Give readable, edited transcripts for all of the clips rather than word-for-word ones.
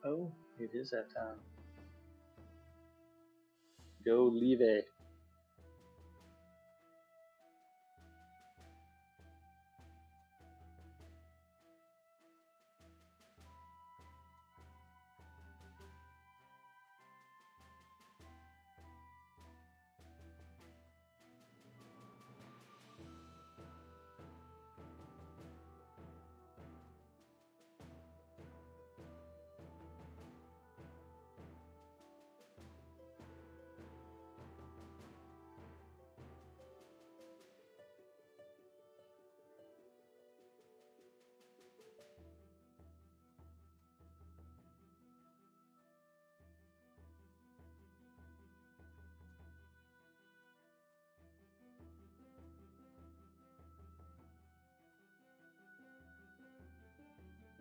Oh, it is that time. Go leave it.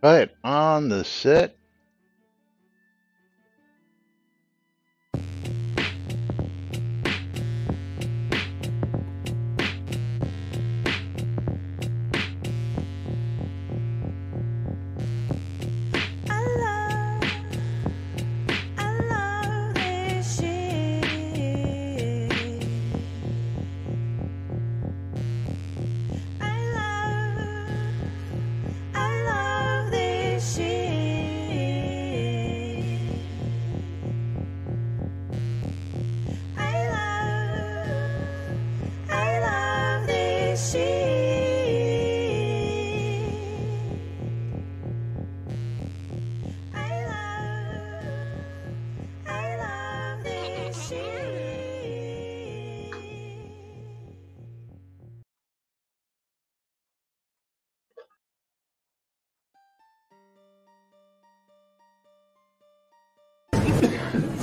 Right on the set.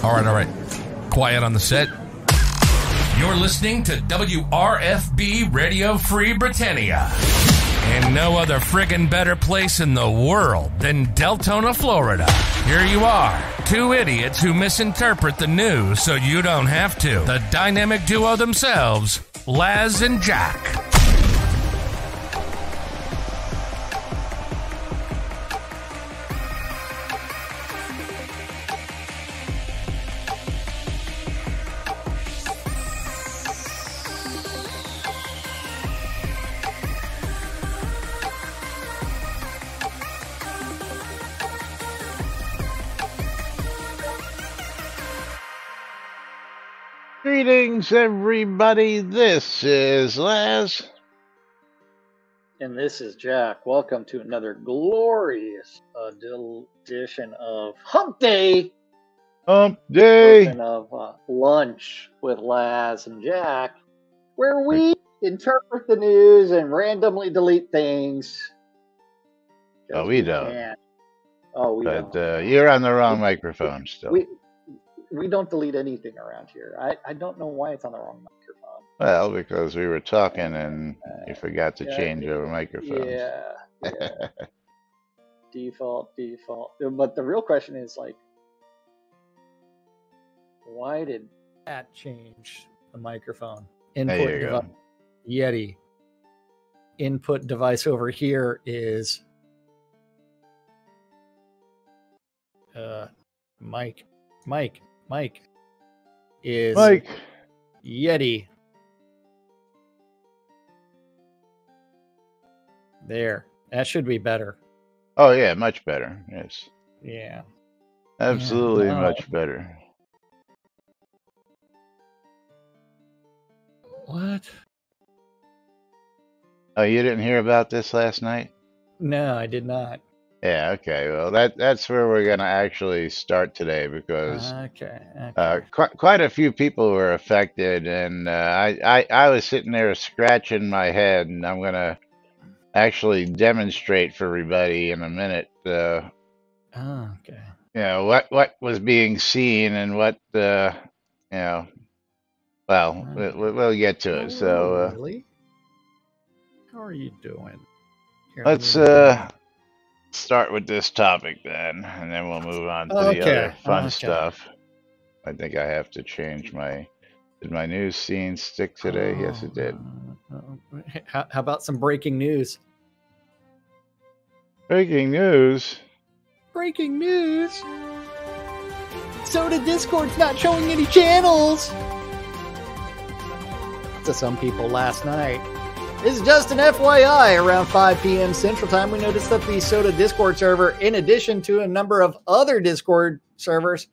All right. Quiet on the set. You're listening to WRFB Radio Free Britannia. And no other friggin' better place in the world than Deltona, Florida. Here you are, two idiots who misinterpret the news so you don't have to. The dynamic duo themselves, Laz and Jack. Greetings, everybody. This is Laz. And this is Jack. Welcome to another glorious edition of Hump Day. Hump Day. Version of Lunch with Laz and Jack, where we interpret the news and randomly delete things. Oh, we don't. We don't. But you're on the wrong microphone still. We don't delete anything around here. I don't know why it's on the wrong microphone. Well, because we were talking and you forgot to change over microphones. Yeah. Default. But the real question is, like, why did that change the microphone? Input device, Yeti. Input device over here is Mike is Mike. Yeti. There. That should be better. Oh, yeah, much better. Yes. Yeah. Absolutely much better. What? Oh, you didn't hear about this last night? No, I did not. Yeah, okay. Well, that's where we're going to actually start today because quite a few people were affected, and I was sitting there scratching my head, and I'm going to actually demonstrate for everybody in a minute. Okay. You know what was being seen and what you know. Well, we'll get to it. So, really, how are you doing? Here, let's start with this topic then, and then we'll move on to the other fun stuff. I think I have to change my. Did my news scene stick today? Yes, it did. How about some breaking news? Breaking news. Breaking news. Soda Discord's not showing any channels. To some people last night. This is just an FYI. Around 5 p.m. Central Time, we noticed that the Soda Discord server, in addition to a number of other Discord servers,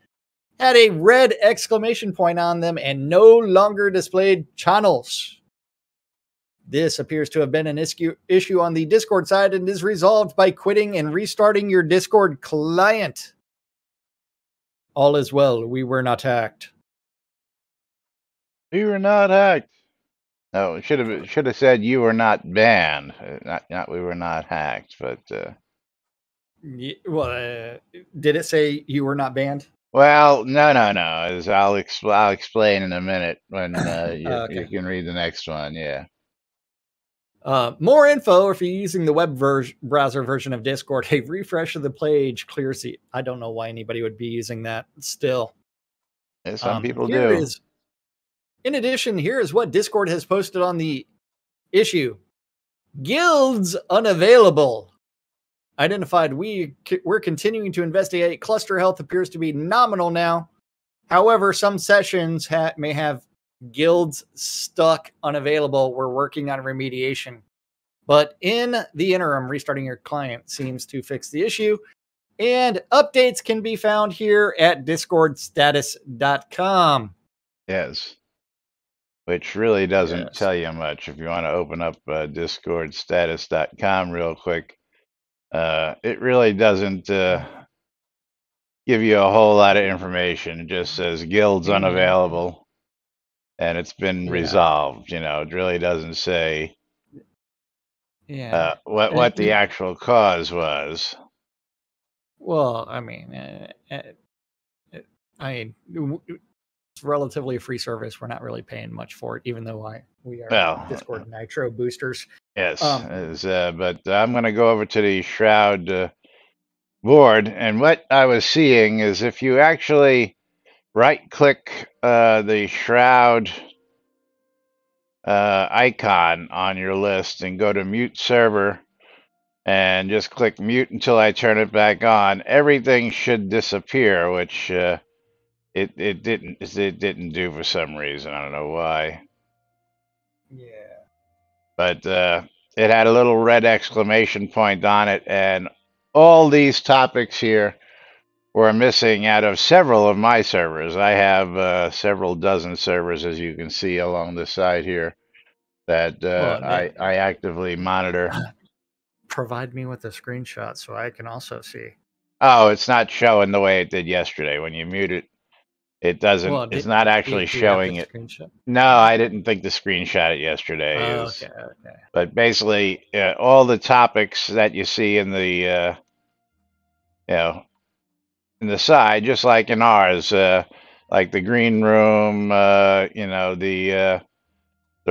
had a red exclamation point on them and no longer displayed channels. This appears to have been an issue on the Discord side and is resolved by quitting and restarting your Discord client. All is well. We were not hacked. We were not hacked. No, it should have said you were not banned. Not we were not hacked, but did it say you were not banned? Well, no. As I'll explain in a minute when you can read the next one. Yeah. More info if you're using the web browser version of Discord. A refresh of the page clears the. I don't know why anybody would be using that still. Yeah, some people do. In addition, here is what Discord has posted on the issue. Guilds unavailable. Identified. We're continuing to investigate. Cluster health appears to be nominal now. However, some sessions may have guilds stuck unavailable. We're working on remediation. But in the interim, restarting your client seems to fix the issue. And updates can be found here at discordstatus.com. Yes. Which really doesn't tell you much. If you want to open up discordstatus.com real quick, it really doesn't give you a whole lot of information. It just says guilds unavailable, and it's been resolved. You know, it really doesn't say what the actual cause was. Well, I mean, it's relatively a free service. We're not really paying much for it, even though we are Discord Nitro boosters. Yes, but I'm going to go over to the Shroud board, and what I was seeing is if you actually right-click the Shroud icon on your list and go to Mute Server, and just click Mute until I turn it back on, everything should disappear, which it didn't do for some reason. I don't know why. Yeah. But it had a little red exclamation point on it, and all these topics here were missing out of several of my servers. I have several dozen servers, as you can see along the side here, that I actively monitor. Provide me with a screenshot so I can also see. Oh, it's not showing the way it did yesterday. When you mute it, it doesn't. Well, it's not actually showing it. No, I didn't think to screenshot it yesterday. Okay. But basically, all the topics that you see in the, in the side, just like in ours, like the green room, the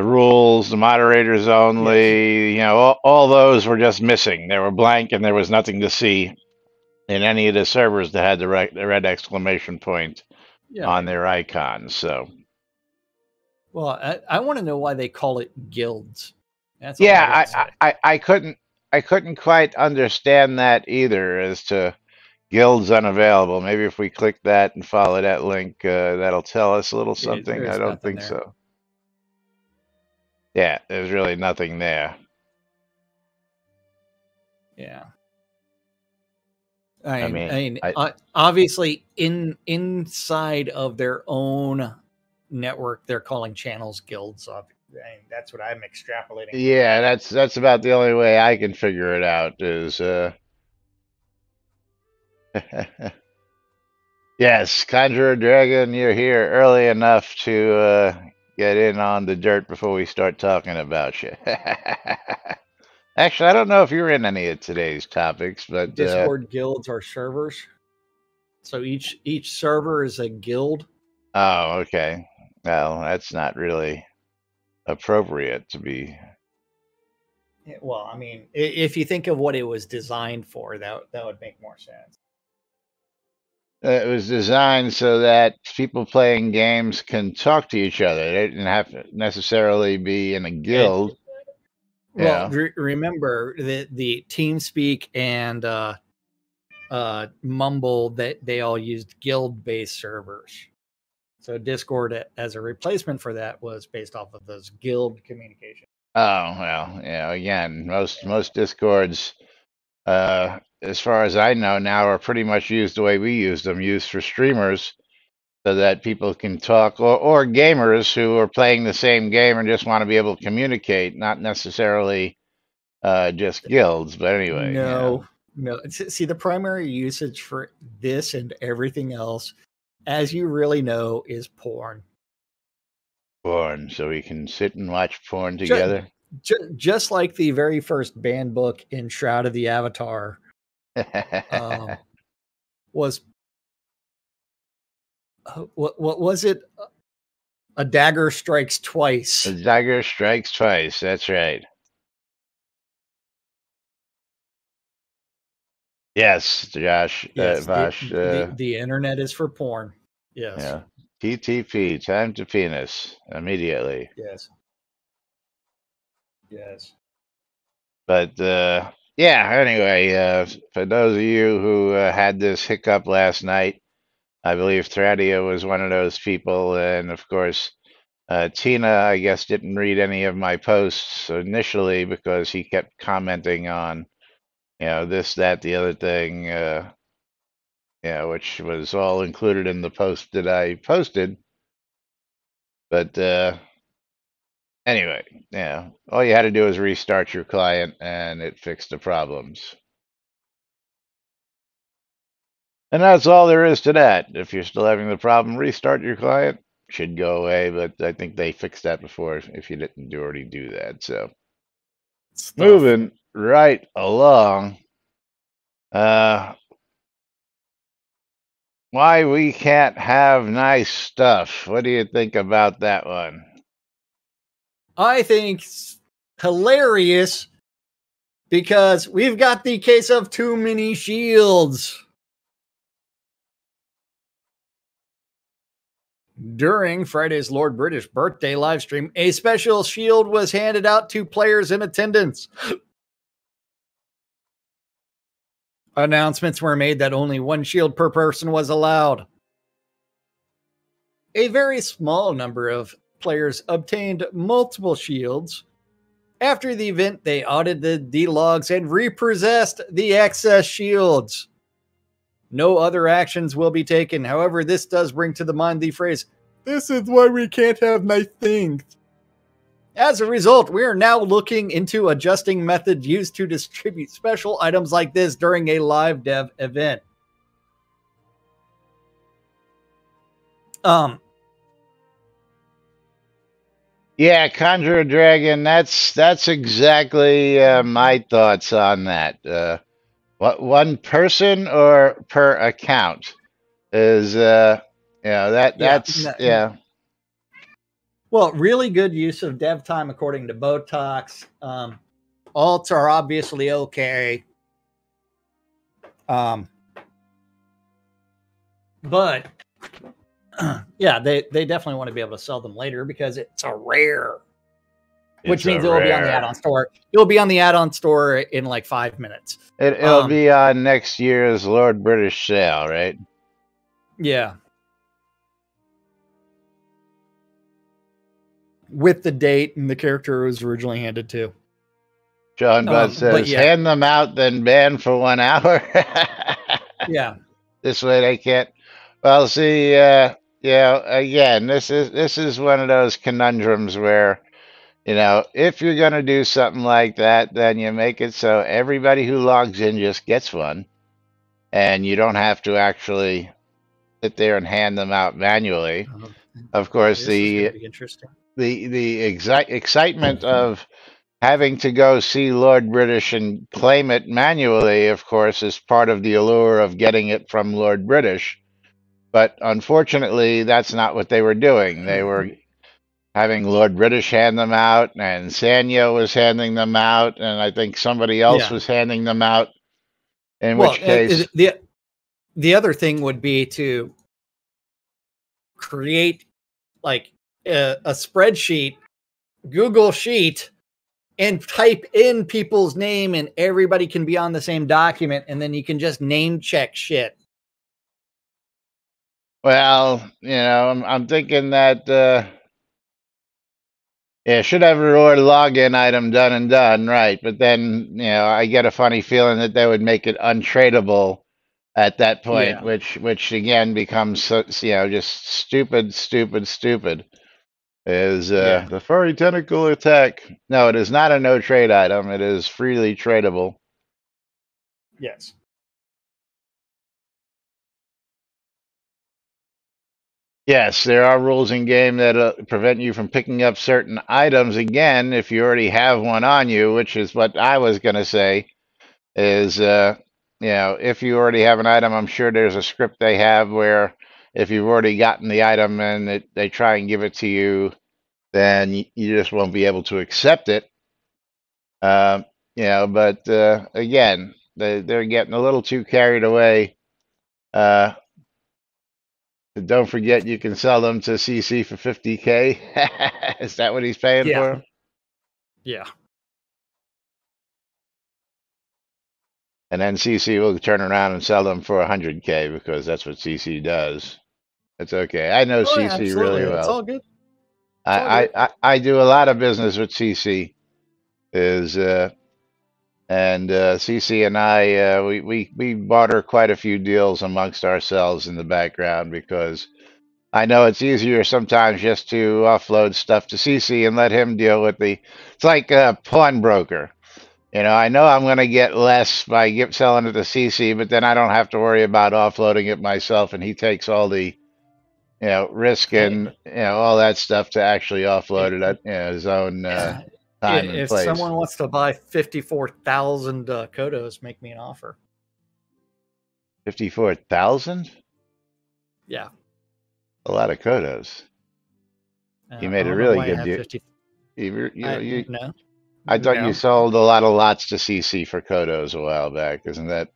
rules, the moderators only, all those were just missing. They were blank, and there was nothing to see in any of the servers that had the red exclamation point on their icons. So, well, I want to know why they call it guilds. That's I couldn't quite understand that either, as to guilds unavailable. Maybe if we click that and follow that link, that'll tell us a little something. I don't think so. Yeah, there's really nothing there. Yeah. I mean, obviously, inside of their own network, they're calling channels guilds. That's what I'm extrapolating. Yeah, that's about the only way I can figure it out. Is yes, Conjurer Dragon, you're here early enough to get in on the dirt before we start talking about you. Actually, I don't know if you're in any of today's topics, but Discord guilds are servers. So each server is a guild. Oh, okay. Well, that's not really appropriate to be. Well, I mean, if you think of what it was designed for, that would make more sense. It was designed so that people playing games can talk to each other. They didn't have to necessarily be in a guild. Well, remember the TeamSpeak and Mumble that they all used guild-based servers. So Discord as a replacement for that was based off of those guild communications. Oh, well, again, most Discords, as far as I know now, are pretty much used the way we use them, used for streamers so that people can talk, or gamers who are playing the same game and just want to be able to communicate, not necessarily just guilds. But anyway, no. See, the primary usage for this and everything else, as you really know, is porn. Porn, so we can sit and watch porn together. Just like the very first banned book in Shroud of the Avatar was what was it? A dagger strikes twice. A dagger strikes twice. That's right. Yes, Josh. Yes, Vash, the internet is for porn. Yes. Yeah. TTP, time to penis, immediately. Yes. Yes. But yeah, anyway, for those of you who had this hiccup last night, I believe Thradia was one of those people. And of course, Tina, I guess, didn't read any of my posts initially because he kept commenting on, this, that, the other thing, which was all included in the post that I posted. But anyway, all you had to do is restart your client and it fixed the problems. And that's all there is to that. If you're still having the problem, restart your client. Should go away, but I think they fixed that before if you didn't already do that. So moving right along. Why we can't have nice stuff. What do you think about that one? I think it's hilarious because we've got the case of too many shields. During Friday's Lord British birthday livestream, a special shield was handed out to players in attendance. Announcements were made that only one shield per person was allowed. A very small number of players obtained multiple shields. After the event, they audited the logs and repossessed the excess shields. No other actions will be taken. However, this does bring to the mind the phrase, "This is why we can't have nice things." As a result, we are now looking into adjusting methods used to distribute special items like this during a live dev event. Yeah, Conjure a Dragon, that's exactly my thoughts on that. What, one person or per account is yeah. Well, really good use of dev time according to Botox. Alts are obviously okay. But yeah, they definitely want to be able to sell them later because it's a rare. Which means it will be on the add-on store. It will be on the add-on store in like 5 minutes. It'll be on next year's Lord British sale, right? Yeah. With the date and the character it was originally handed to. John Bud says, hand them out, then ban for 1 hour. Yeah. This way they can't. Well, see, again, this is one of those conundrums where, if you're going to do something like that, then you make it so everybody who logs in just gets one. And you don't have to actually sit there and hand them out manually. Of course, the excitement of having to go see Lord British and claim it manually, of course, is part of the allure of getting it from Lord British. But unfortunately, that's not what they were doing. They were having Lord British hand them out, and Sanyo was handing them out, and I think somebody else was handing them out. In which case, the other thing would be to create like a spreadsheet, Google Sheet and type in people's name, and everybody can be on the same document, and then you can just name check shit. Well, I'm thinking that should have a reward login item done and done, right? But then, I get a funny feeling that they would make it untradeable at that point, which again becomes just stupid. Is the furry tentacle attack? No, it is not a no trade item. It is freely tradable. Yes. Yes, there are rules in game that prevent you from picking up certain items again if you already have one on you, which is what I was going to say. Is if you already have an item, I'm sure there's a script they have where if you've already gotten the item and they try and give it to you, then you just won't be able to accept it. But again, they're getting a little too carried away. Don't forget, you can sell them to CC for 50K. Is that what he's paying for them? Yeah. And then CC will turn around and sell them for 100K because that's what CC does. It's okay. I know CC really well. It's all good. I do a lot of business with CC. And CC and I, we barter quite a few deals amongst ourselves in the background because I know it's easier sometimes just to offload stuff to CC and let him deal with it's like a pawnbroker. I know I'm going to get less by selling it to CC, but then I don't have to worry about offloading it myself, and he takes all the risk and all that stuff to actually offload it at his own time and place. If someone wants to buy 54,000 Kodos, make me an offer. 54,000? Yeah. A lot of Kodos. You made a really good deal. No. I thought you sold a lot of lots to CC for Kodos a while back. Isn't that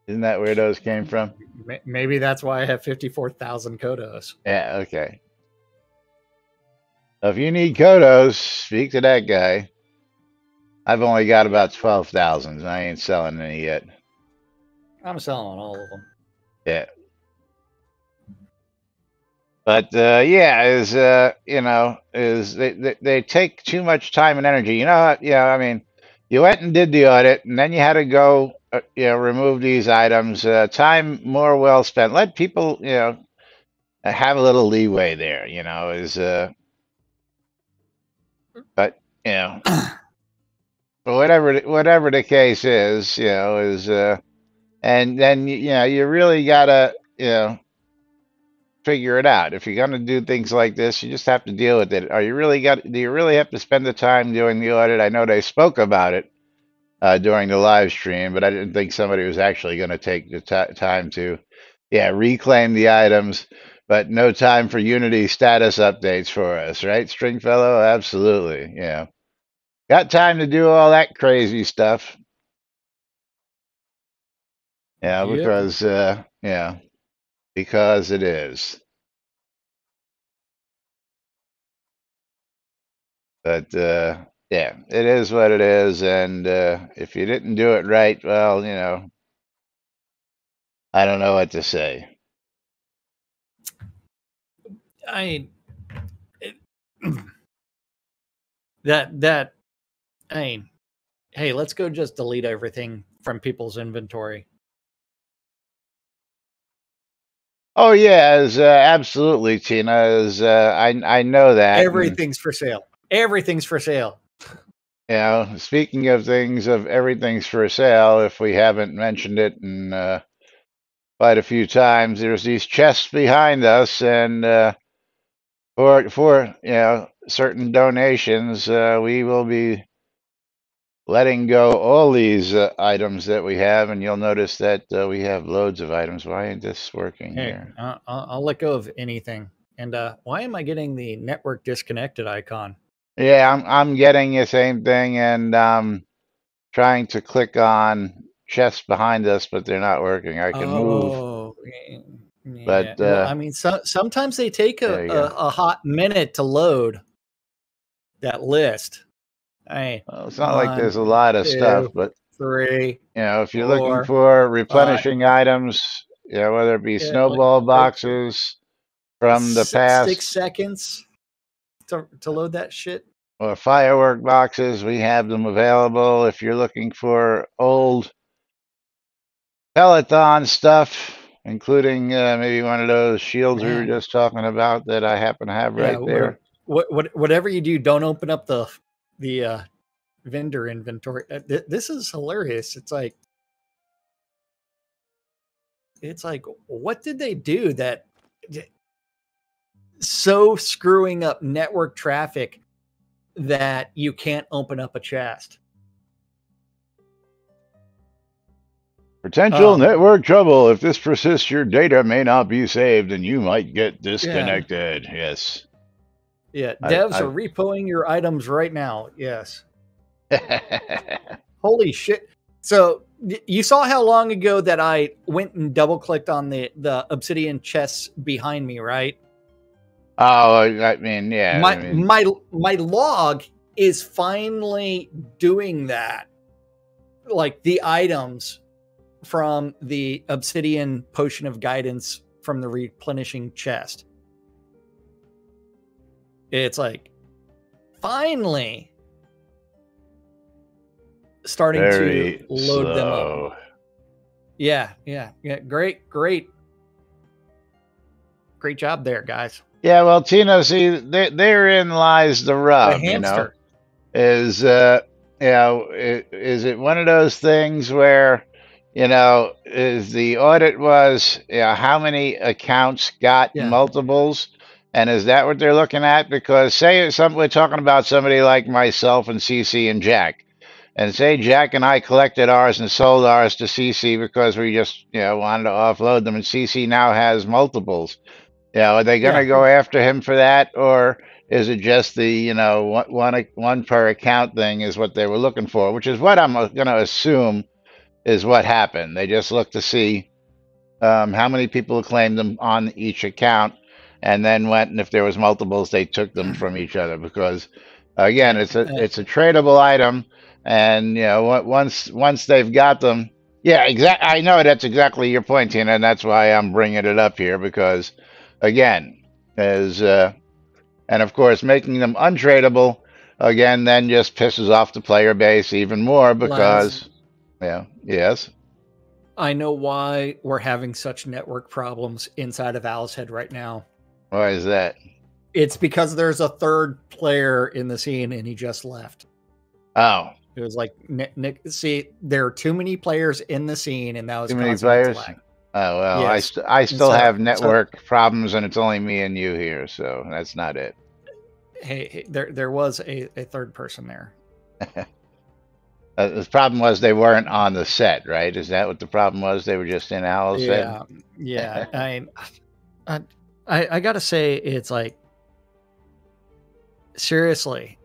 where those came from? Maybe that's why I have 54,000 Kodos. Yeah, okay. If you need Kodos, speak to that guy. I've only got about 12,000. I ain't selling any yet. I'm selling all of them. Yeah. But they take too much time and energy. I mean, you went and did the audit, and then you had to go, remove these items. Time more well spent. Let people, have a little leeway there. But but whatever the case is, and then you really gotta, figure it out. If you're going to do things like this, you just have to deal with it. Do you really have to spend the time doing the audit? I know they spoke about it during the live stream, but I didn't think somebody was actually going to take the time to, reclaim the items, but no time for Unity status updates for us, right, Stringfellow? Absolutely. Got time to do all that crazy stuff. Because because it is. But it is what it is, and if you didn't do it right, well, I don't know what to say. Hey, let's go just delete everything from people's inventory. Oh yeah, absolutely, Tina. I know that everything's for sale. Everything's for sale. Speaking of everything's for sale, if we haven't mentioned it in quite a few times, there's these chests behind us, and for certain donations, we will be letting go all these items that we have, and you'll notice that we have loads of items. Why ain't this working here? I'll let go of anything. And why am I getting the network disconnected icon? Yeah, I'm getting the same thing, and trying to click on chests behind us, but they're not working. I can move. Yeah. But I mean, sometimes they take a hot minute to load that list. Well, it's not like there's a 1, lot of 2, stuff, but 3, if you're looking 4, for 5. replenishing items, whether it be snowball boxes from the 6 past seconds to load that shit. or firework boxes, we have them available. If you're looking for old Peloton stuff, including maybe one of those shields we were just talking about that I happen to have right there. Whatever you do, don't open up the vendor inventory. This is hilarious. It's like, what did they do that so screwing up network traffic that you can't open up a chest? Potential network trouble. If this persists, your data may not be saved and you might get disconnected. Yeah. Yes. Yeah. Devs are repoing your items right now. Yes. Holy shit. So you saw how long ago that I went and double clicked on the obsidian chests behind me, right? Oh, I mean, yeah. My log is finally doing that. Like the items from the obsidian potion of guidance from the replenishing chest. It's like finally starting to load them up. Yeah. Great job there, guys. Yeah, well, Tino, see, therein lies the rub. The hamster. Is it one of those things where, is the audit was, how many accounts got multiples? And is that what they're looking at? Because say we're talking about somebody like myself and CC and Jack. And say Jack and I collected ours and sold ours to CC because we just, wanted to offload them. And CC now has multiples. Are they going to go after him for that? Or is it just the, one per account thing is what they were looking for, which is what I'm going to assume is what happened. They just looked to see how many people claimed them on each account and then went, and if there was multiples, they took them from each other because, again, it's a tradable item. And, once they've got them, I know that's exactly your point, Tina, and that's why I'm bringing it up here because, again, and of course, making them untradeable, again, then just pisses off the player base even more because, yes. I know why we're having such network problems inside of Owl's Head right now. Why is that? It's because there's a third player in the scene and he just left. Oh. It was like, Nick, see, there are too many players in the scene and that was too many players. Oh, well, yes. I still have network problems and it's only me and you here, so that's not it. Hey, there was a third person there. The problem was they weren't on the set, right? Is that what the problem was? They were just in Owl's Head? Yeah. I got to say, it's like, seriously,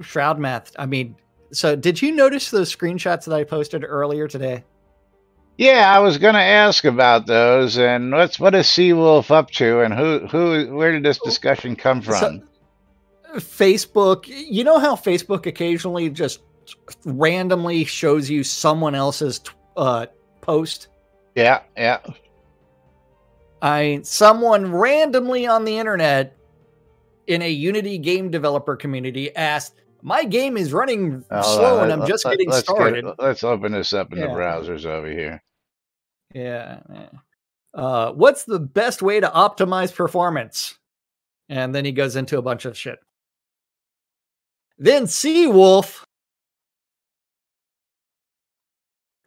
Shroud Math. I mean, so did you notice those screenshots that I posted earlier today? Yeah, I was going to ask about those, and what is Seawolf up to, and where did this discussion come from? So, Facebook, you know how Facebook occasionally just randomly shows you someone else's post? Yeah. Someone randomly on the internet in a Unity game developer community asked, my game is running slow and I'm just getting started. Let's open this up in the browsers over here. Yeah. What's the best way to optimize performance? And then he goes into a bunch of shit. Then Seawolf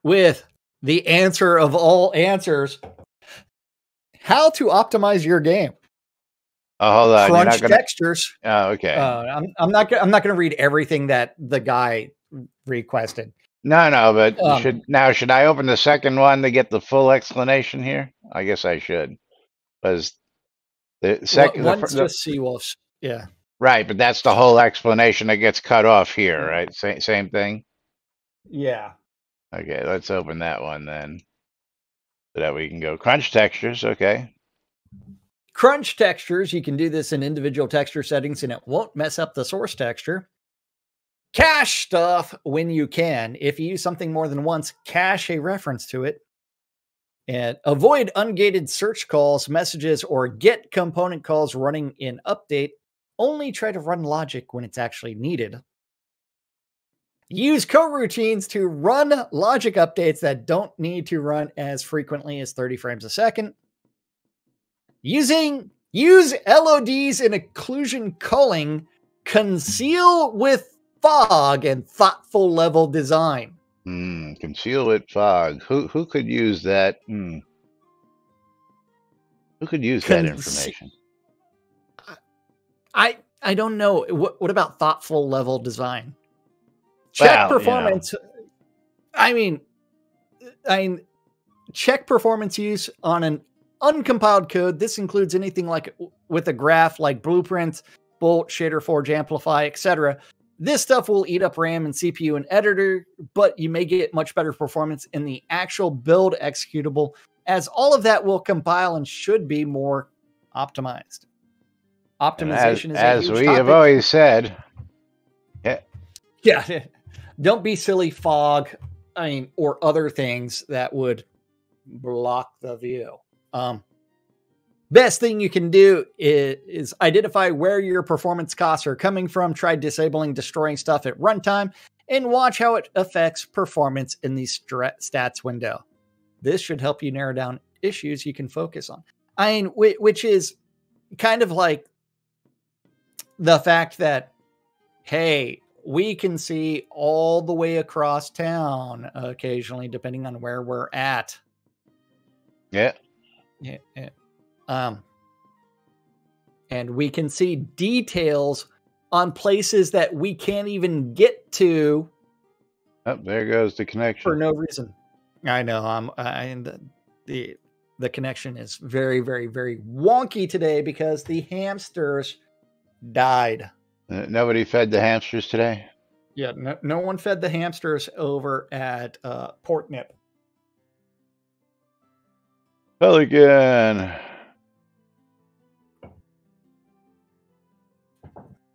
with the answer of all answers, how to optimize your game. Oh, hold on. Crunch textures. Oh, okay. I'm not going to read everything that the guy requested. No, but should I open the second one to get the full explanation here? I guess I should, because the second one's just Seawolf's. Yeah. Right, but that's the whole explanation that gets cut off here, right? Same thing. Yeah. Okay, let's open that one then, so that we can go crunch textures. Okay. Crunch textures. You can do this in individual texture settings, and it won't mess up the source texture. Cache stuff when you can. If you use something more than once, cache a reference to it. And avoid ungated search calls, messages, or get component calls running in update. Only try to run logic when it's actually needed. Use coroutines to run logic updates that don't need to run as frequently as 30 frames a second. Use LODs in occlusion culling. Conceal with fog and thoughtful level design. Conceal with fog. Who could use that? Who could use that information? I don't know. What about thoughtful level design? Check performance. I mean, check performance use on an uncompiled code. This includes anything like with a graph like Blueprint, Bolt, Shader Forge, Amplify, etc. This stuff will eat up RAM and CPU and editor, but you may get much better performance in the actual build executable, as all of that will compile and should be more optimized. Optimization as we have always said. Yeah. Don't be silly, fog, or other things that would block the view. Best thing you can do is identify where your performance costs are coming from. Try disabling destroying stuff at runtime and watch how it affects performance in the stats window. This should help you narrow down issues you can focus on. Which is kind of like the fact that, hey, we can see all the way across town occasionally, depending on where we're at. Yeah. And we can see details on places that we can't even get to. Oh, there goes the connection for no reason. I know. The connection is very, very, very wonky today because the hamsters died. Nobody fed the hamsters today? Yeah, no one fed the hamsters over at Port Nip. Pelican.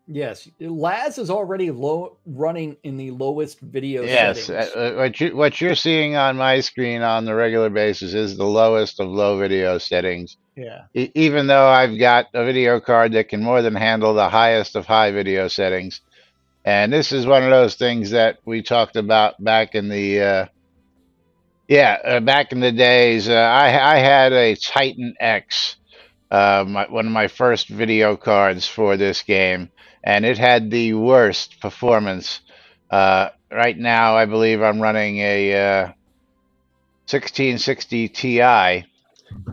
Yes, Laz is already running in the lowest video settings. Yes, what you're seeing on my screen on the regular basis is the lowest of low video settings. Yeah. Even though I've got a video card that can more than handle the highest of high video settings. And this is one of those things that we talked about back in the back in the days. I had a Titan X, one of my first video cards for this game, and it had the worst performance. Right now, I believe I'm running a 1660 Ti,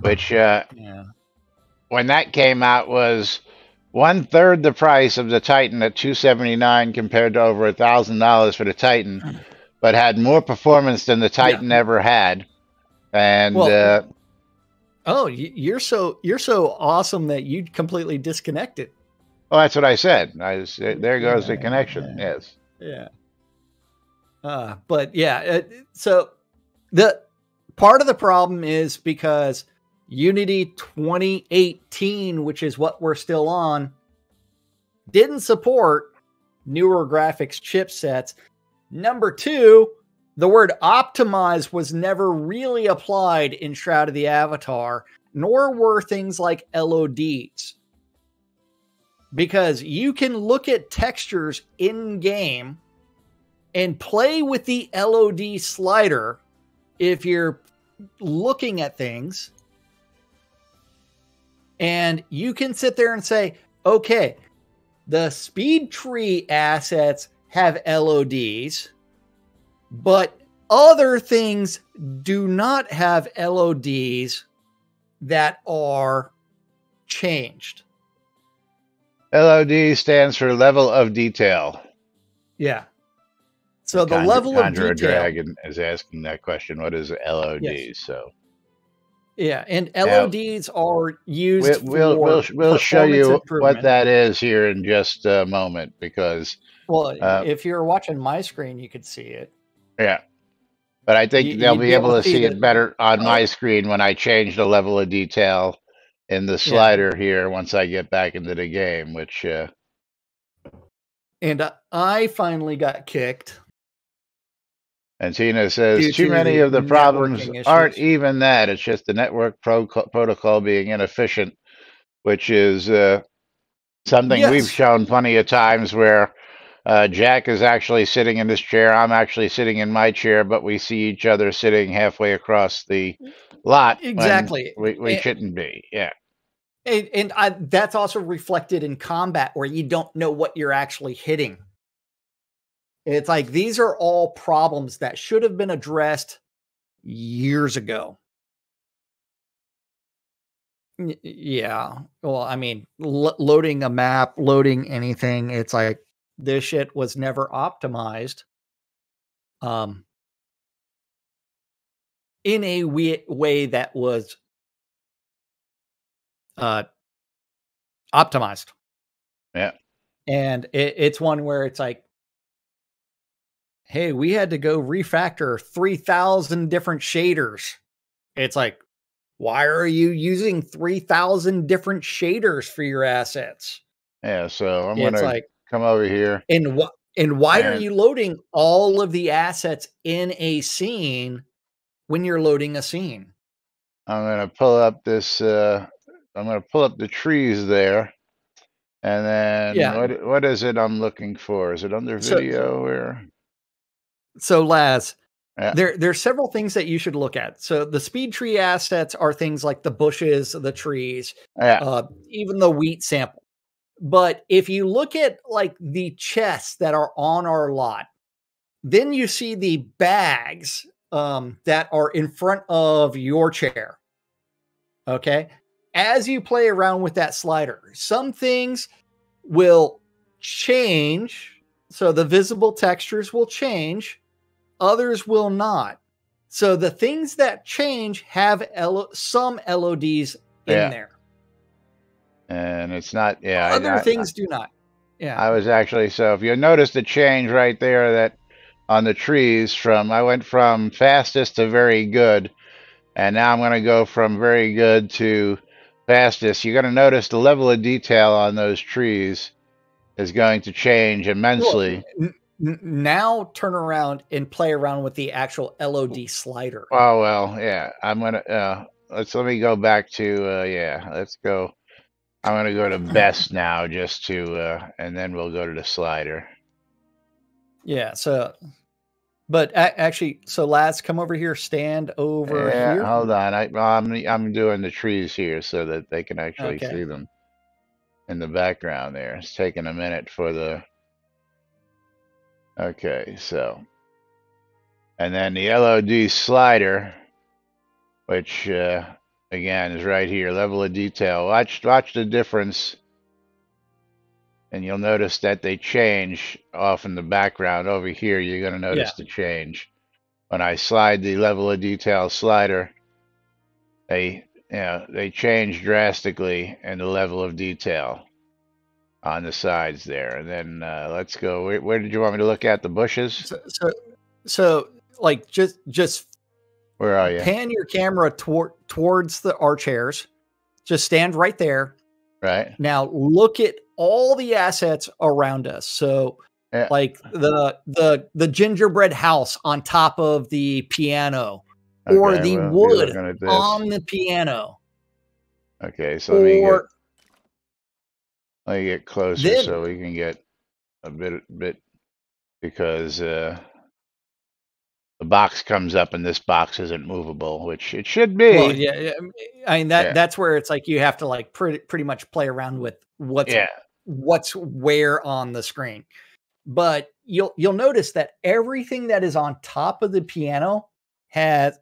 which when that came out was 1/3 the price of the Titan at $279 compared to over $1,000 for the Titan, but had more performance than the Titan ever had. And you're so awesome that you completely disconnected. Well, that's what I said. There goes the connection. Yes. Yeah. But so the part of the problem is because Unity 2018, which is what we're still on, didn't support newer graphics chipsets. Number two, the word optimize was never really applied in Shroud of the Avatar, nor were things like LODs. Because you can look at textures in-game and play with the LOD slider if you're looking at things. And you can sit there and say, okay, the speed tree assets have LODs, but other things do not have LODs that are changed. LOD stands for level of detail. Yeah. So the level of detail. Dragon is asking that question. What is LOD? Yes. So. Yeah, and LODs are used we'll show you what that is here in just a moment, because if you're watching my screen, you could see it. Yeah, but I think they'll be able to see it better on my screen when I change the level of detail in the slider here once I get back into the game, which And I finally got kicked. And Tina says, too many of the problems aren't even that. It's just the network protocol being inefficient, which is something we've shown plenty of times where Jack is actually sitting in this chair. I'm actually sitting in my chair, but we see each other sitting halfway across the lot. Exactly. When we shouldn't be. Yeah. And that's also reflected in combat where you don't know what you're actually hitting. It's like these are all problems that should have been addressed years ago. Yeah. Well, I mean, loading a map, loading anything, it's like this shit was never optimized. In a way that was optimized. Yeah. And it's one where it's like, hey, we had to go refactor 3,000 different shaders. It's like, why are you using 3,000 different shaders for your assets? Yeah, so I'm going to come over here. And why are you loading all of the assets in a scene when you're loading a scene? I'm going to pull up this, I'm going to pull up the trees there. And then what is it I'm looking for? Is it under video or? So Laz, there's several things that you should look at. So the speed tree assets are things like the bushes, the trees, even the wheat sample. But if you look at like the chests that are on our lot, then you see the bags that are in front of your chair. Okay. As you play around with that slider, some things will change. So the visible textures will change. Others will not. So the things that change have some LODs in there. And it's not, Other things do not. Yeah. I was actually, so if you notice the change right there that on the trees I went from fastest to very good. And now I'm going to go from very good to fastest. You're going to notice the level of detail on those trees is going to change immensely. Well, now turn around and play around with the actual LOD slider. Oh, well, yeah. I'm going to, let me go back to, let's go. I'm going to go to best now just to, and then we'll go to the slider. Yeah. So, but actually, so Laz, come over here, stand over here. Hold on. I'm doing the trees here so that they can actually see them in the background there. It's taking a minute for the, okay, so, and then the LOD slider, which, again, is right here, level of detail. Watch the difference, and you'll notice that they change off in the background. Over here, you're going to notice the change. When I slide the level of detail slider, they change drastically in the level of detail on the sides there. And then let's go. Where did you want me to look at? The bushes? So like just where are you? Pan your camera towards our chairs. Just stand right there. Right. Now look at all the assets around us. So like the gingerbread house on top of the piano, or the wood on the piano. Okay, so let me get closer so we can get a bit because the box comes up and this box isn't movable, which it should be. Well, yeah, I mean that's where it's like you have to like pretty much play around with what's where on the screen. But you'll notice that everything that is on top of the piano has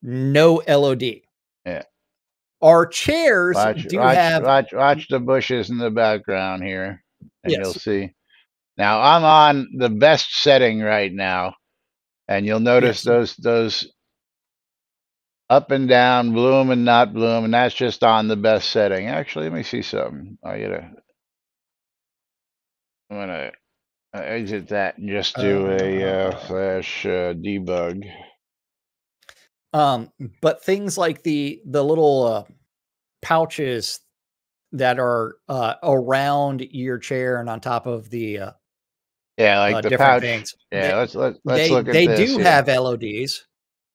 no LOD. Yeah. Our chairs watch the bushes in the background here, and you'll see. Now I'm on the best setting right now, and you'll notice those up and down, bloom and not bloom, and that's just on the best setting. Actually, let me see something. I'm gonna exit that and just do a slash debug. But things like the little pouches that are around your chair and on top of the yeah, like the different pouch. things. Yeah, let's They look at they this do here. have LODs.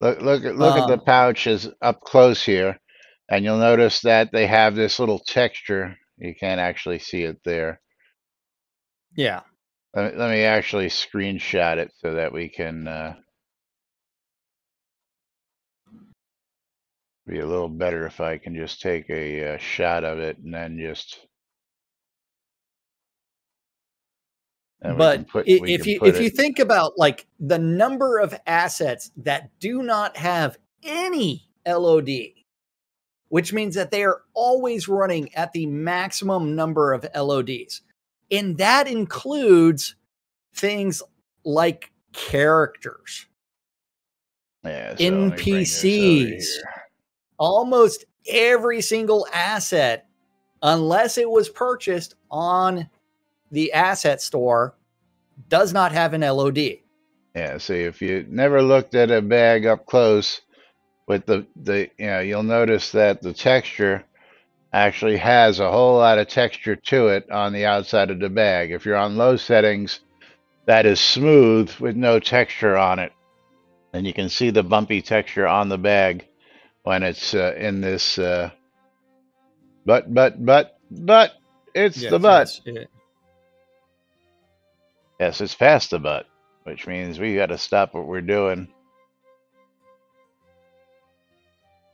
Look at the pouches up close here, and you'll notice that they have this little texture. You can't actually see it there. Yeah. Let me actually screenshot it so that we can be a little better if I can just take a shot of it and then just But we if can you put if you it. think about like the number of assets that do not have any LOD, which means that they are always running at the maximum number of LODs. And that includes things like characters, Yeah, so let me bring this over NPCs, here. almost every single asset, unless it was purchased on the asset store, does not have an LOD. Yeah, see, if you never looked at a bag up close with you'll notice that the texture actually has a whole lot of texture to it on the outside of the bag. If you're on low settings, that is smooth with no texture on it. And you can see the bumpy texture on the bag when it's in this but it's the butt. Yes, it's past the butt, which means we got to stop what we're doing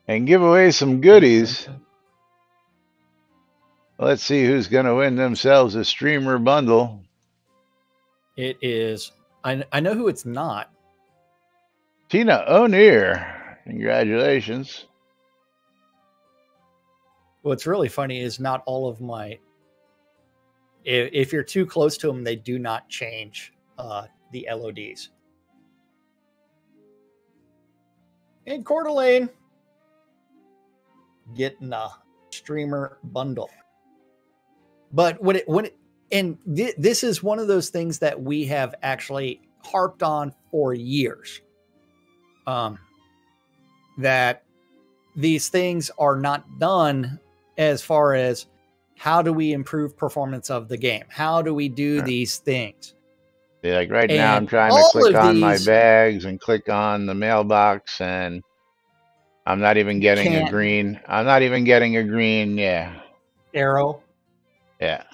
and give away some goodies. Let's see who's going to win themselves a streamer bundle. It is. I know who it's not. Tina O'Neill. Congratulations. What's really funny is not all of my. If you're too close to them, they do not change the LODs. And Coeur d'Alene getting a streamer bundle. But this is one of those things that we have actually harped on for years. That these things are not done as far as how do we improve performance of the game? How do we do these things? Yeah, like right now I'm trying to click on my bags and click on the mailbox, and I'm not even getting a green. I'm not even getting a green, arrow. Yeah.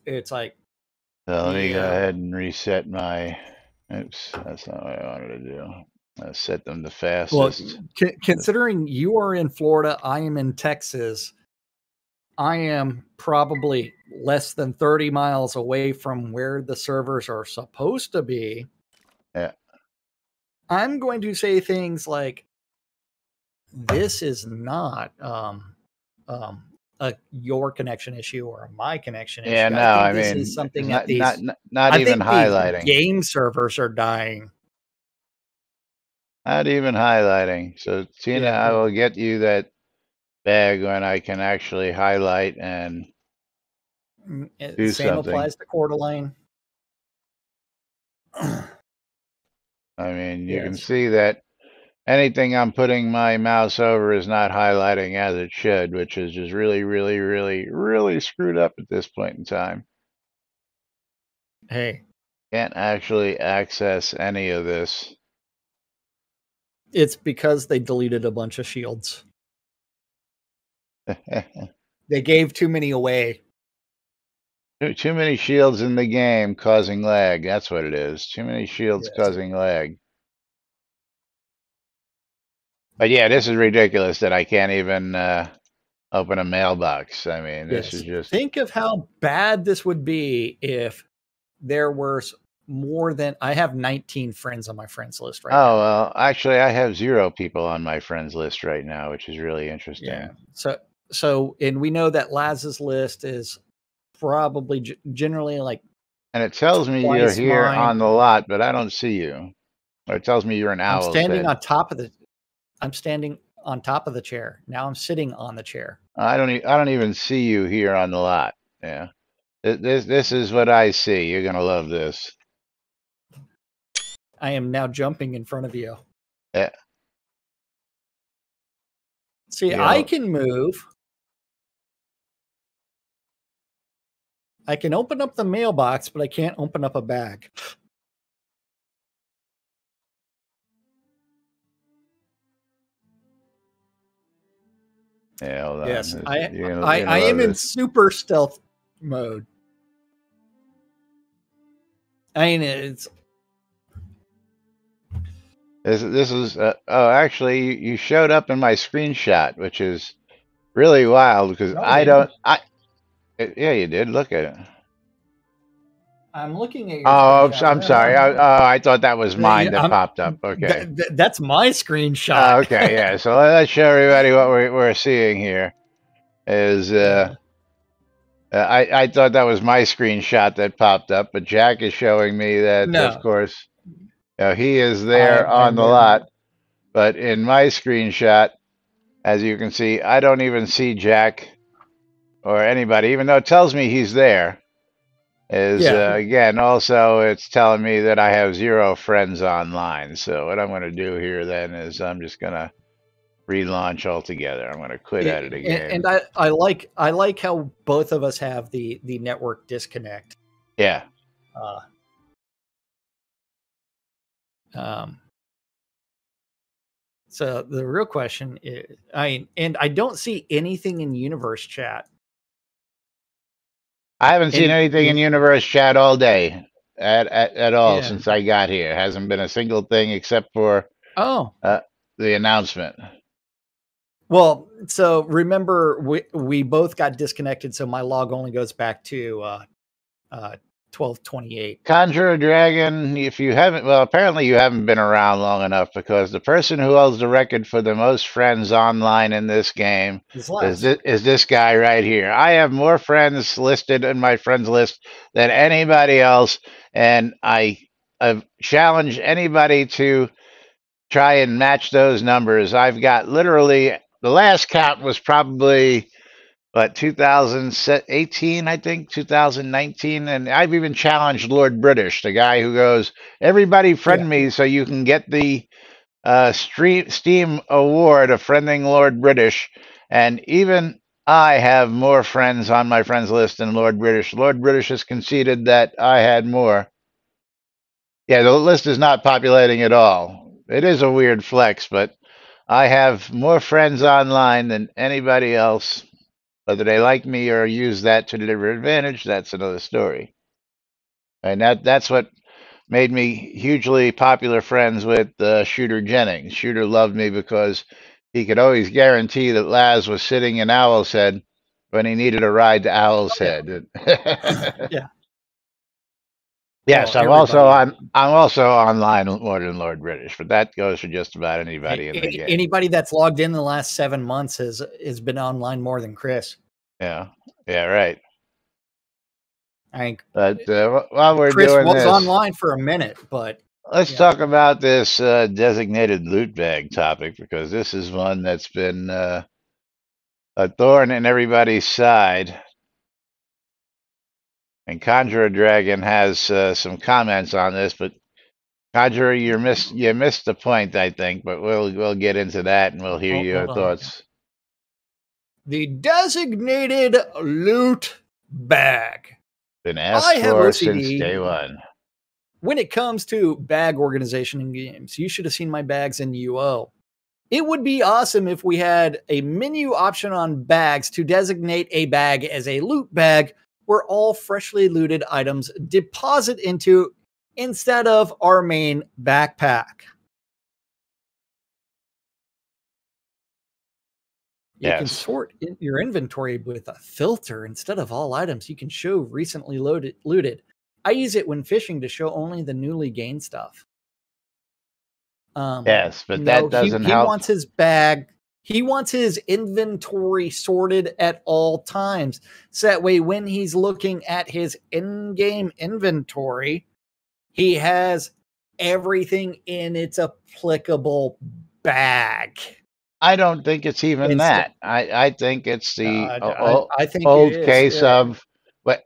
It's like, so let me go ahead and reset my. Oops, that's not what I wanted to do. Let's set them the fastest. Well, considering you are in Florida, I am in Texas. I am probably less than 30 miles away from where the servers are supposed to be. Yeah. I'm going to say things like, this is not your connection issue or my connection issue. Yeah, no, I think mean, this is something not, that these, not even highlighting. Game servers are dying. Not even highlighting. So, Tina, I will get you that bag when I can actually highlight and do Same something. applies to Coeur d'Alene. I mean, you can see that anything I'm putting my mouse over is not highlighting as it should, which is just really, really, really, really screwed up at this point in time. Hey. Can't actually access any of this. It's because they deleted a bunch of shields. They gave too many away. Too many shields in the game causing lag. That's what it is. Too many shields causing lag. But yeah, this is ridiculous that I can't even open a mailbox. I mean, this is just... Think of how bad this would be if there were more than... I have 19 friends on my friends list right now. Oh, well, actually, I have 0 people on my friends list right now, which is really interesting. Yeah. So, and we know that Laz's list is probably generally like... And it tells me you're here on the lot, but I don't see you. Or it tells me you're an owl. I'm standing on top of the... I'm standing on top of the chair. Now I'm sitting on the chair. I don't even see you here on the lot. Yeah. This is what I see. You're going to love this. I am now jumping in front of you. Yeah. See, I can move. I can open up the mailbox, but I can't open up a bag. Yeah, hold on. Yes, I am in super stealth mode. I mean, it's this is oh, actually, you showed up in my screenshot, which is really wild because yeah, you did. Look at it. I'm looking at your Oh, I'm sorry. I thought that was mine that popped up. Okay. That's my screenshot. Okay, yeah. So let's show everybody what we're seeing here. Is I thought that was my screenshot that popped up, but Jack is showing me that, of course, he is there on the lot. But in my screenshot, as you can see, I don't even see Jack or anybody, even though it tells me he's there. Again, also, it's telling me that I have 0 friends online. So what I'm going to do here then is I'm just going to relaunch altogether. I'm going to quit at it again. And I like how both of us have the network disconnect. Yeah. So the real question is, I don't see anything in universe chat. I haven't seen anything in universe chat all day at all since I got here. It hasn't been a single thing except for the announcement. Well, so remember we both got disconnected, so my log only goes back to 1228. Conjurer Dragon, if you haven't, well, apparently you haven't been around long enough, because the person who holds the record for the most friends online in this game is this guy right here. I have more friends listed in my friends list than anybody else, and I've challenged anybody to try and match those numbers. I've got literally, the last count was probably 2018, I think, 2019. And I've even challenged Lord British, the guy who goes, everybody friend me so you can get the Steam award of friending Lord British. And even I have more friends on my friends list than Lord British. Lord British has conceded that I had more. Yeah, the list is not populating at all. It is a weird flex, but I have more friends online than anybody else. Whether they like me or use that to their advantage, that's another story. And that's what made me hugely popular friends with Shooter Jennings. Shooter loved me because he could always guarantee that Laz was sitting in Owl's Head when he needed a ride to Owl's Head. Yeah. Yes, well, I'm also online more than Lord British, but that goes for just about anybody in the game. Anybody that's logged in the last 7 months has been online more than Chris. Yeah, right. But while we're Chris doing was this, online for a minute, but let's talk about this designated loot bag topic, because this is one that's been a thorn in everybody's side. And Conjurer Dragon has some comments on this, but Conjurer, you missed the point, I think. But we'll get into that, and we'll hear your thoughts. The designated loot bag. Been asked for since day one. When it comes to bag organization in games, you should have seen my bags in UO. It would be awesome if we had a menu option on bags to designate a bag as a loot bag, where all freshly looted items deposit into, instead of our main backpack. You can sort your inventory with a filter. Instead of all items, you can show recently looted. I use it when fishing to show only the newly gained stuff. Yes, but that doesn't help. He wants his bag. He wants his inventory sorted at all times. So that way, when he's looking at his in-game inventory, he has everything in its applicable bag. I don't think it's even that. I think it's the old case of,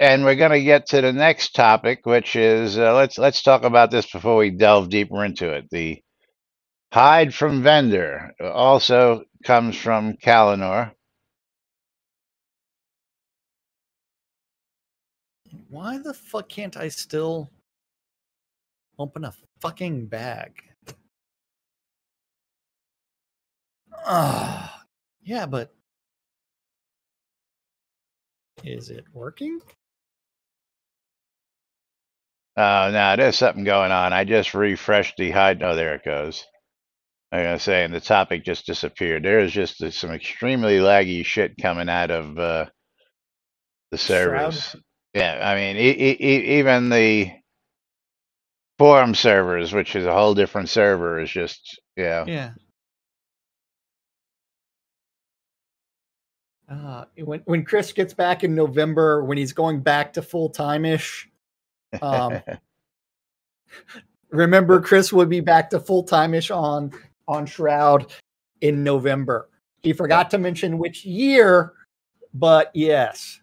and we're going to get to the next topic, which is, let's talk about this before we delve deeper into it. Hide from vendor also comes from Kalinor. Why the fuck can't I still open a fucking bag? Yeah, but is it working? Oh, no, there's something going on. I just refreshed the hide. Oh, there it goes. I'm going to say, and the topic just disappeared. There is just some extremely laggy shit coming out of the Shroud? servers. Yeah, I mean, even the forum servers, which is a whole different server, is just, Yeah. When Chris gets back in November, when he's going back to full time ish, remember Chris would be back to full time ish on Shroud in November. He forgot to mention which year, but yes.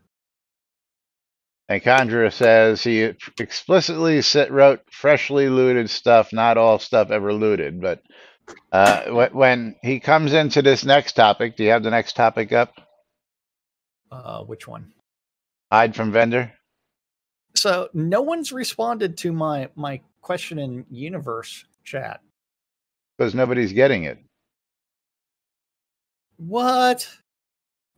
And Conjurer says he explicitly wrote freshly looted stuff, not all stuff ever looted. But when he comes into this next topic, do you have the next topic up? Which one? Hide from vendor. So no one's responded to my question in universe chat. Because nobody's getting it. What?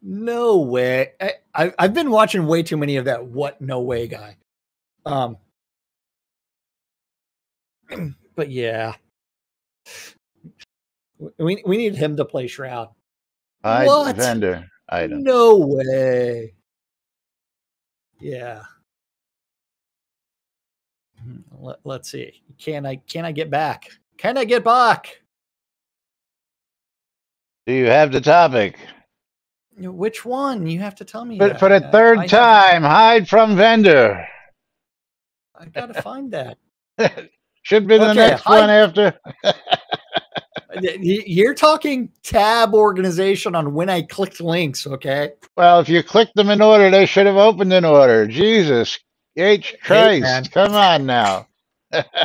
No way. I've been watching way too many of that what no way guy. But yeah. We need him to play Shroud. Hide vendor item. No way. Yeah. Let's see. Can I get back? Can I get back? Do you have the topic? Which one? You have to tell me. But for the third time, hide from vendor. I gotta find that. Should be the next one after. You're talking tab organization on when I clicked links, okay? Well, if you clicked them in order, they should have opened in order. Jesus H. Christ. Come on now.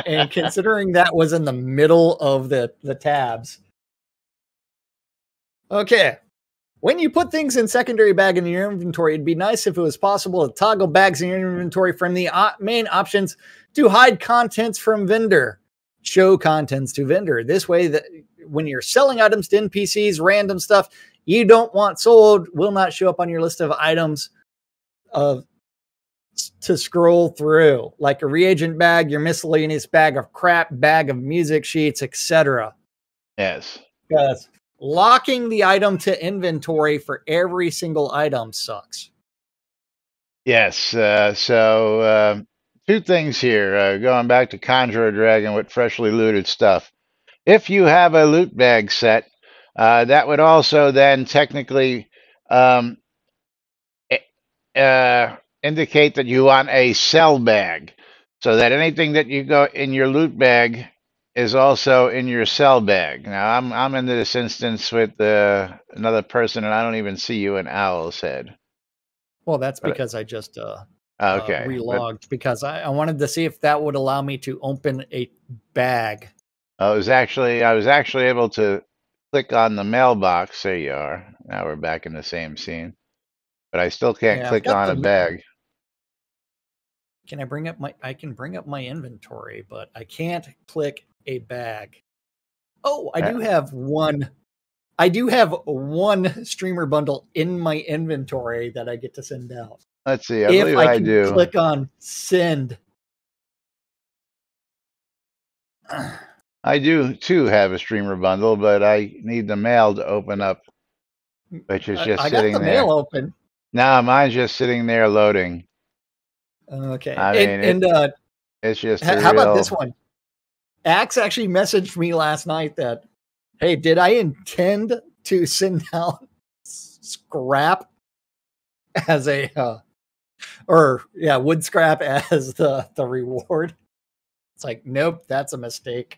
And considering that was in the middle of the tabs. Okay. When you put things in secondary bag in your inventory, it'd be nice if it was possible to toggle bags in your inventory from the main options to hide contents from vendor. Show contents to vendor. This way, that when you're selling items to NPCs, random stuff you don't want sold will not show up on your list of items to scroll through, like a reagent bag, your miscellaneous bag of crap, bag of music sheets, etc. Yes. Because locking the item to inventory for every single item sucks. Yes. So two things here. Going back to Conjurer Dragon with freshly looted stuff. If you have a loot bag set, that would also then technically indicate that you want a sell bag, so that anything that you go in your loot bag is also in your sell bag. Now, I'm in this instance with another person, and I don't even see you in Owl's Head. Well, that's because I just okay, relogged because I wanted to see if that would allow me to open a bag. I was actually able to click on the mailbox. There you are. Now we're back in the same scene, but I still can't click on a bag. Can I bring up I can bring up my inventory, but I can't click a bag. Oh, I do have one. I do have one streamer bundle in my inventory that I get to send out. Let's see. I believe I do. Click on send. I do too have a streamer bundle, but I need the mail to open up, which is just sitting there. I got the mail open. No, mine's just sitting there loading. Okay. I mean, it's just how about this one? Axe actually messaged me last night that, hey, did I intend to send out scrap as a wood scrap as the reward? It's like, nope, that's a mistake.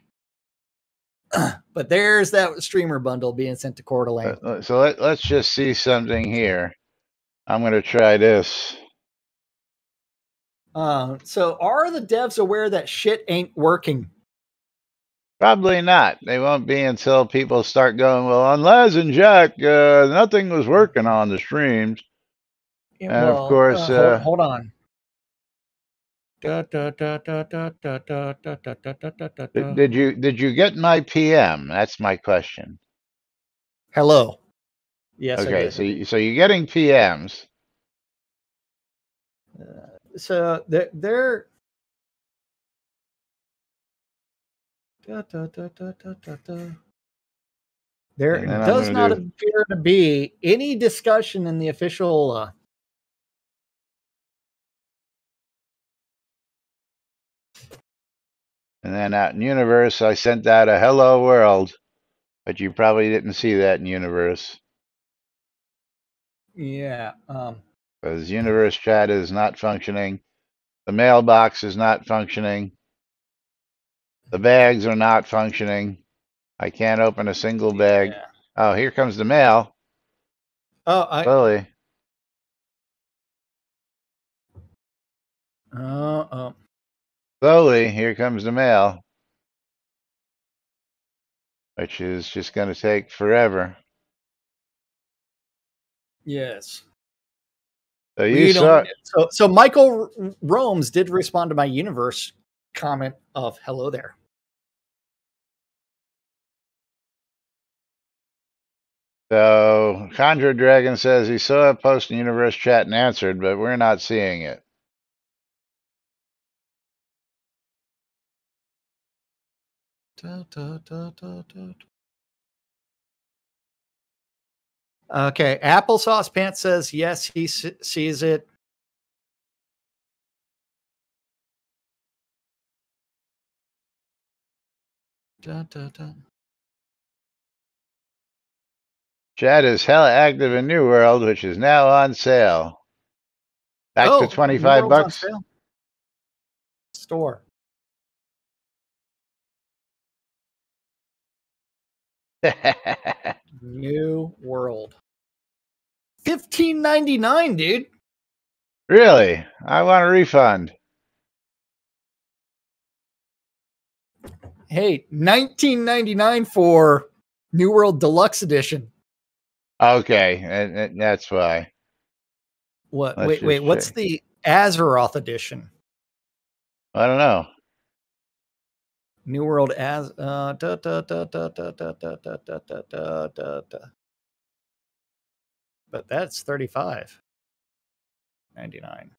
But there's that streamer bundle being sent to Coeur d'Alene. So let's just see something here. I'm going to try this. So are the devs aware that shit ain't working? Probably not. They won't be until people start going, well, on Laz and Jack, nothing was working on the streams. Yeah, And of well, course, hold on. did you get my PM? That's my question. Hello. Yes, Okay, I did. so you're getting PMs. So there does not appear to be any discussion in the official. And then out in Universe, I sent out a hello world, but you probably didn't see that in Universe. Yeah. Because Universe chat is not functioning. The mailbox is not functioning. The bags are not functioning. I can't open a single bag. Yeah. Oh, here comes the mail. Oh, Slowly. Slowly, here comes the mail. Which is just going to take forever. Yes. So you saw. So Michael Romes did respond to my Universe comment of hello there. So Conjure Dragon says he saw a post in Universe chat and answered, but we're not seeing it. Okay, Applesauce Pants says yes, he sees it. Chat is hella active in New World, which is now on sale. Back to $25. Store. New World. $15.99, dude. Really? I want a refund. Hey, $19.99 for New World Deluxe Edition. Okay, and that's why. What? Wait. What's the Azeroth Edition? I don't know. New World as but that's $35.99.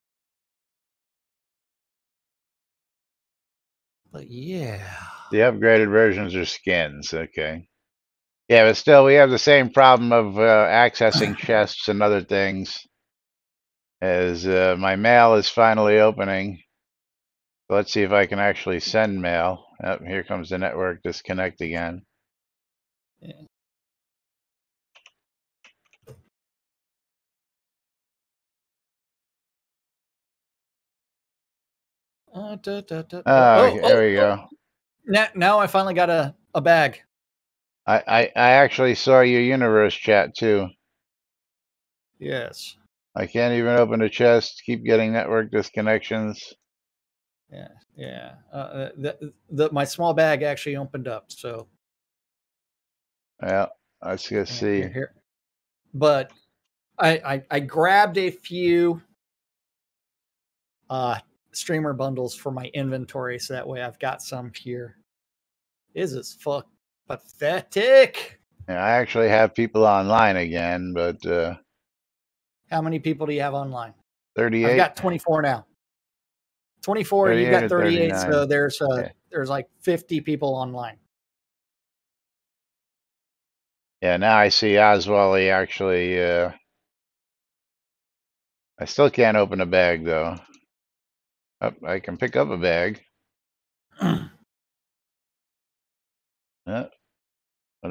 But yeah, the upgraded versions are skins. Okay, yeah, but still, we have the same problem of accessing chests and other things. As my mail is finally opening. Let's see if I can actually send mail. Oh, here comes the network disconnect again. Yeah. There we go. Now I finally got a bag. I actually saw your Universe chat too. Yes. I can't even open a chest. Keep getting network disconnections. Yeah. My small bag actually opened up. So. Yeah, let's go see. Here. But I grabbed a few streamer bundles for my inventory, so that way I've got some here. This is pathetic. Yeah, I actually have people online again, but how many people do you have online? 38. I've got 24 now. 24, you got 38, so there's like 50 people online. Yeah, now I see Oswally actually. I still can't open a bag though. Oh, I can pick up a bag. What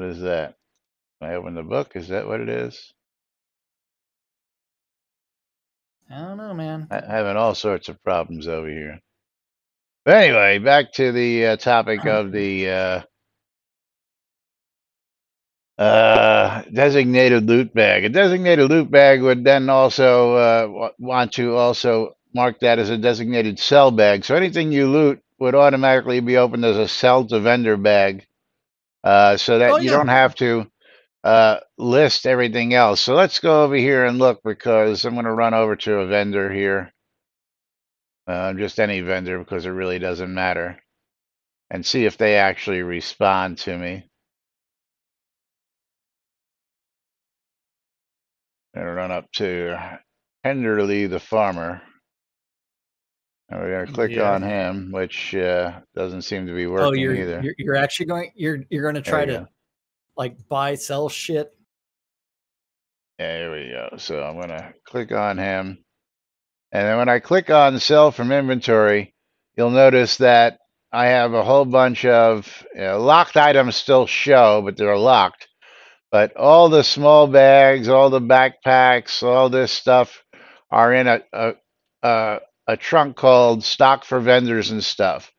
is that? Can I open the book? Is that what it is? I don't know, man. I'm having all sorts of problems over here. But anyway, back to the topic of the designated loot bag. A designated loot bag would then also want to also mark that as a designated sell bag. So anything you loot would automatically be opened as a sell to vendor bag, so that you don't have to list everything else. So let's go over here and look, because I'm going to run over to a vendor here, just any vendor, because it really doesn't matter, and see if they actually respond to me. I'm going to run up to Henderly the farmer. And we're going to click on him, which doesn't seem to be working either. You're actually going. You're going to try to like buy, sell shit. Yeah, here we go. So I'm going to click on him, and then when I click on sell from inventory, you'll notice that I have a whole bunch of locked items still show, but they're locked. But all the small bags, all the backpacks, all this stuff are in a trunk called stock for vendors and stuff.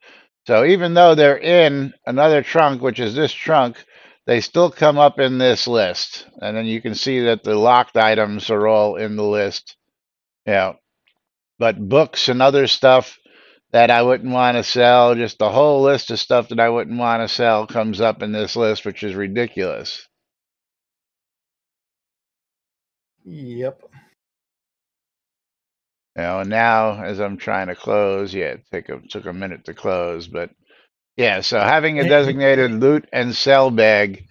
So even though they're in another trunk, which is this trunk, they still come up in this list. And then you can see that the locked items are all in the list. Yeah. But books and other stuff that I wouldn't want to sell, just a whole list of stuff that I wouldn't want to sell comes up in this list, which is ridiculous. Yep. And now as I'm trying to close, it took a minute to close, but yeah, so having a designated loot and sell bag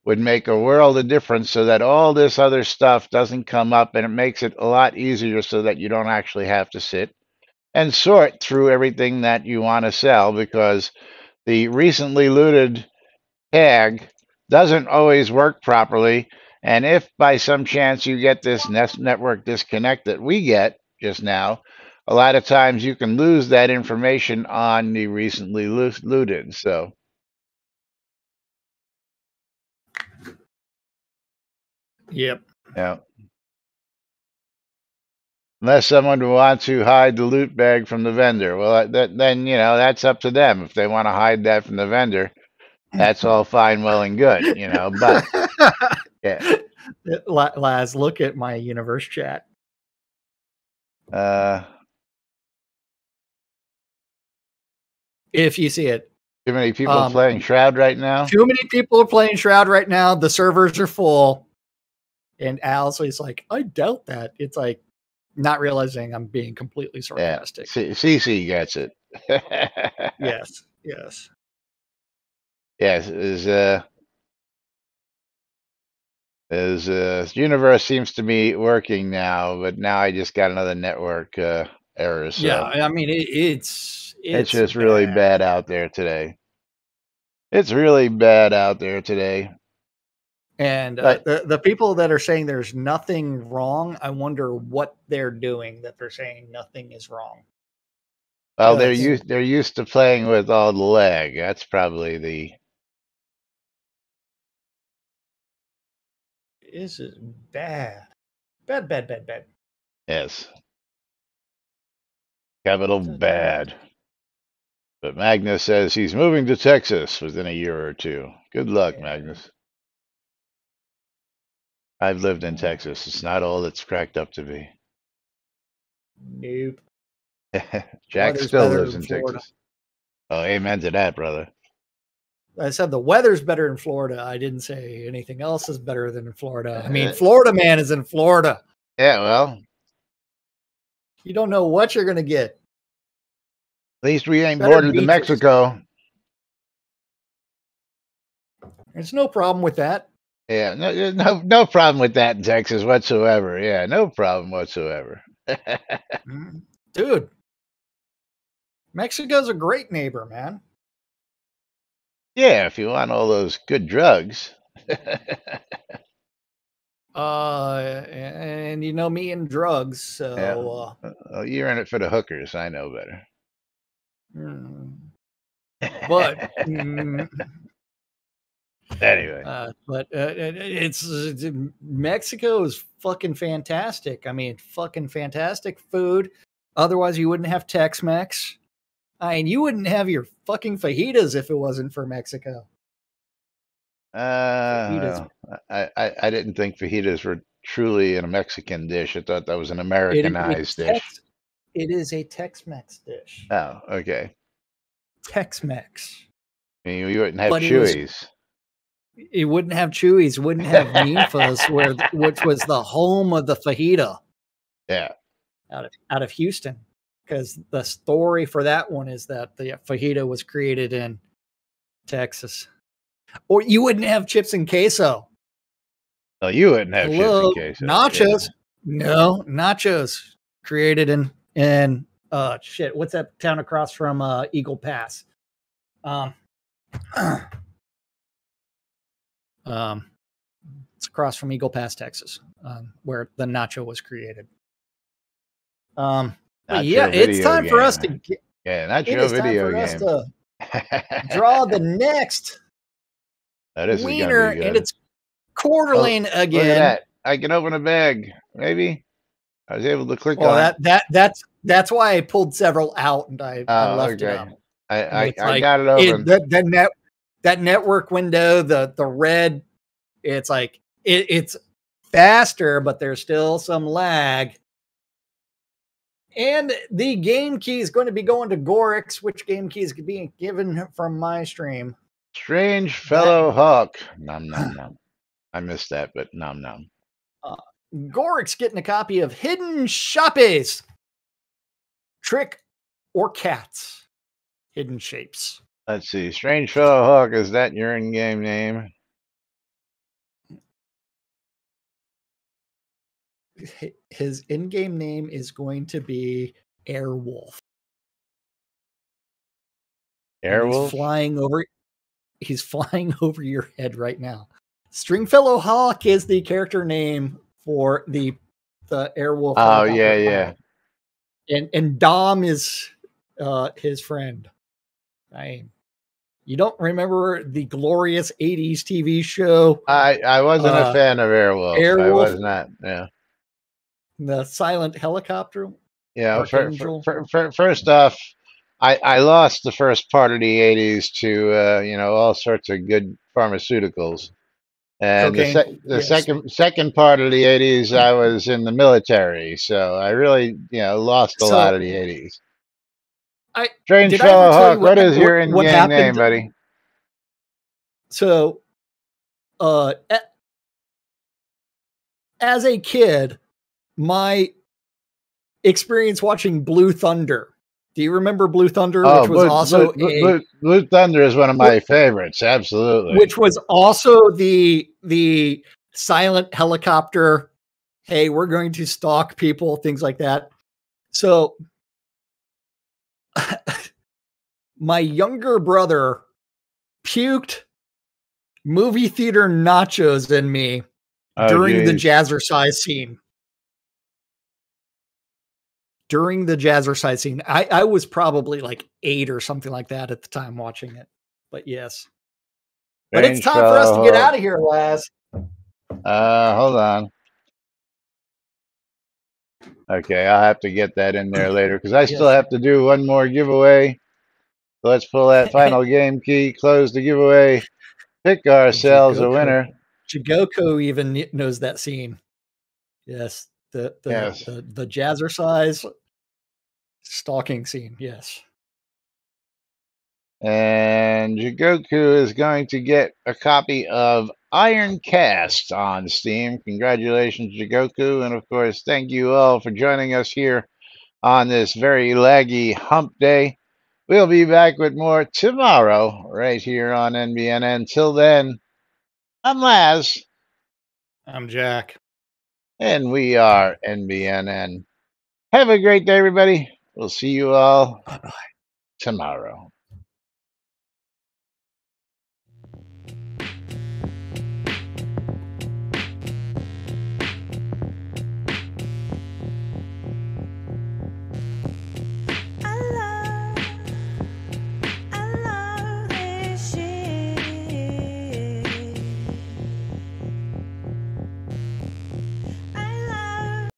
would make a world of difference, so that all this other stuff doesn't come up, and it makes it a lot easier so that you don't actually have to sit and sort through everything that you want to sell, because the recently looted tag doesn't always work properly. And if by some chance you get this network disconnect that we get just now, a lot of times you can lose that information on the recently looted. So, yep. Yeah. Unless someone would want to hide the loot bag from the vendor, well, then that's up to them. If they want to hide that from the vendor, that's all fine, well and good, But yeah, Laz, look at my universe chat. If you see it. Too many people playing Shroud right now. Too many people are playing Shroud right now. The servers are full. And Al's is like, I doubt that. It's like, not realizing I'm being completely sarcastic. Yeah. CC gets it. Yes. Yes. Universe seems to be working now, but now I just got another network error. So yeah, I mean it's just really bad out there today. It's really bad out there today. And the people that are saying there's nothing wrong, I wonder what they're doing that they're saying nothing is wrong. Well, they're used to playing with all the lag. That's probably the. This is bad. Bad. Yes. Capital bad. But Magnus says he's moving to Texas within a year or two. Good luck, Magnus. I've lived in Texas. It's not all it's cracked up to be. Nope. Jack still lives in Texas. Oh, amen to that, brother. I said the weather's better in Florida. I didn't say anything else is better than in Florida. I mean, Florida man is in Florida. Yeah, well. You don't know what you're going to get. At least we ain't bordered to Mexico. There's no problem with that. Yeah, no problem with that in Texas whatsoever. Yeah, no problem whatsoever. Dude, Mexico's a great neighbor, man. Yeah, if you want all those good drugs. And you know me and drugs, so you're in it for the hookers. I know better. But anyway, it's Mexico is fucking fantastic. I mean, fucking fantastic food. Otherwise, you wouldn't have Tex-Mex. I mean, you wouldn't have your fucking fajitas if it wasn't for Mexico. I didn't think fajitas were truly a Mexican dish. I thought that was an Americanized dish. It is a Tex-Mex dish. Oh, okay. Tex-Mex. I mean, you wouldn't have But Chewies. It wouldn't have Chewies, wouldn't have Ninfa's, which was the home of the fajita. Yeah. Out of Houston. Because the story for that one is that the fajita was created in Texas. Or you wouldn't have chips and queso. Oh, you wouldn't have chips and queso. Nachos. Yeah. No, nachos created in what's that town across from Eagle Pass? It's across from Eagle Pass, Texas, where the nacho was created. It's time for us to get. Yeah, nacho video game. Us to draw the next wiener, and it's Coeur d'Alene again. Look at that. I can open a bag. Maybe I was able to click on that's why I pulled several out and I left it up. I got it open. That network window, the red, it's like it's faster, but there's still some lag. And the game key is going to be going to Gorix, which game key is being given from my stream. Strange Fellow Hawk. Nom nom nom. I missed that, but nom nom. Gorix getting a copy of Hidden Shapes. Trick or Cats. Hidden Shapes. Let's see. Strange Fellow Hawk, is that your in-game name? His in-game name is going to be Airwolf. Airwolf? He's flying over your head right now. Stringfellow Hawk is the character name for the Airwolf. Oh, yeah. And Dom is his friend. You don't remember the glorious 80s TV show? I wasn't a fan of Airwolf. I was not, yeah. The silent helicopter? Yeah, first off, I lost the first part of the 80s to, all sorts of good pharmaceuticals. And the second part of the 80s, I was in the military. So I really, lost a lot of the 80s. Strange Fellow Hawk, what is your in-game name, buddy? So, as a kid, my experience watching Blue Thunder. Do you remember Blue Thunder? Which was Blue Thunder is one of my favorites. Absolutely. Which was also the silent helicopter. Hey, we're going to stalk people, things like that. So my younger brother puked movie theater nachos in me during the jazzercise scene. During the jazzercise scene, I was probably like 8 or something like that at the time watching it. But yes. But it's time for us to get out of here, Laz. Hold on. Okay, I'll have to get that in there later because I still have to do one more giveaway. So let's pull that final game key, close the giveaway, pick ourselves a winner. Jigoku even knows that scene. Yes. The jazzercise stalking scene, yes. And Jigoku is going to get a copy of Iron Cast on Steam. Congratulations, Jigoku. And of course, thank you all for joining us here on this very laggy hump day. We'll be back with more tomorrow right here on NBNN. Until then, I'm Laz. I'm Jack. And we are NBNN. Have a great day, everybody. We'll see you all tomorrow.